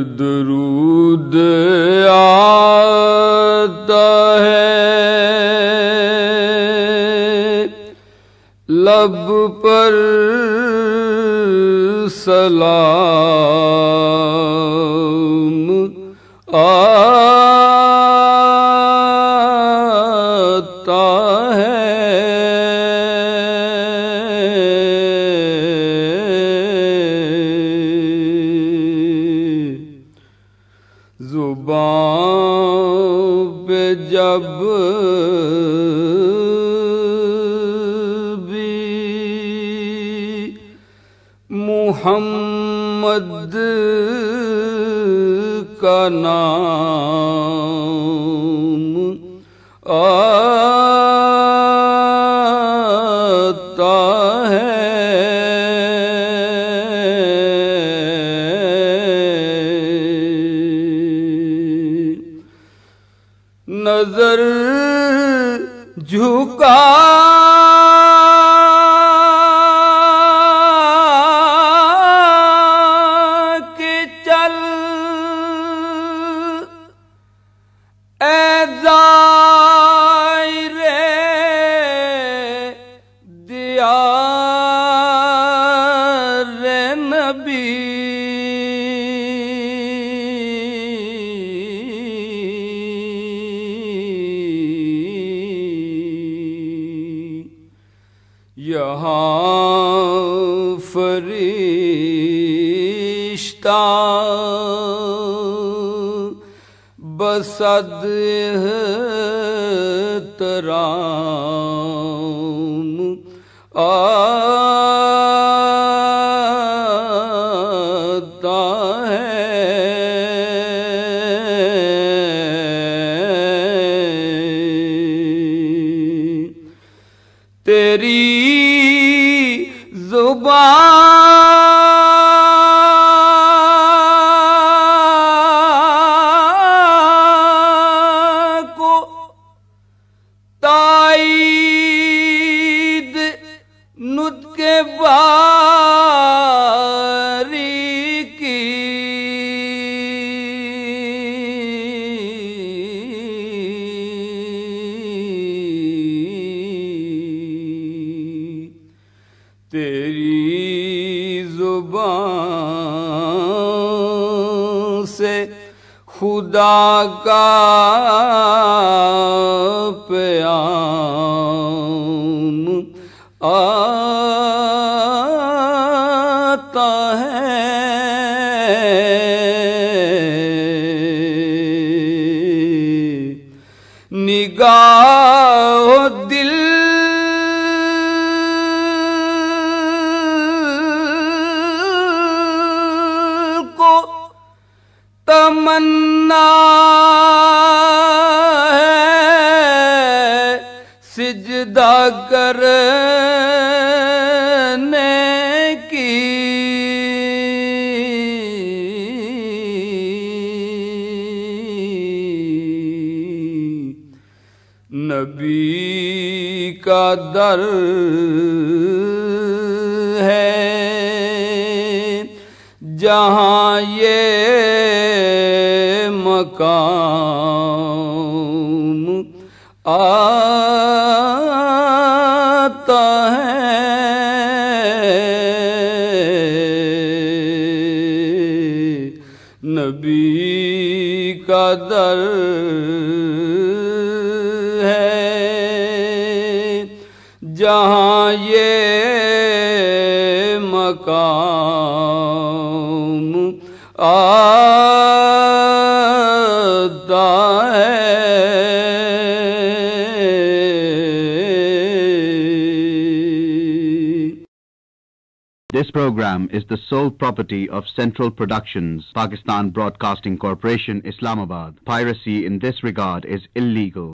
درود آتا ہے لب پر سلام آتا ہے زبان پہ جب بھی محمد کا نام آتا ہے نظر جھکا کے چل اے زائر دیار نبی یہاں فرشتہ بصد احترام آتا ہے تیری زبان کو تائید نطق باری کی تیری زبان سے خدا کا پیام آتا ہے نگاہ و دل تمنا ہے سجدہ کرنے کی نبی کا در ہے جہاں یہ مقام آتا ہے نبی کا در ہے جہاں یہ مقام آتا ہے This program is the sole property of Central Productions, Pakistan Broadcasting Corporation, Islamabad. Piracy in this regard is illegal.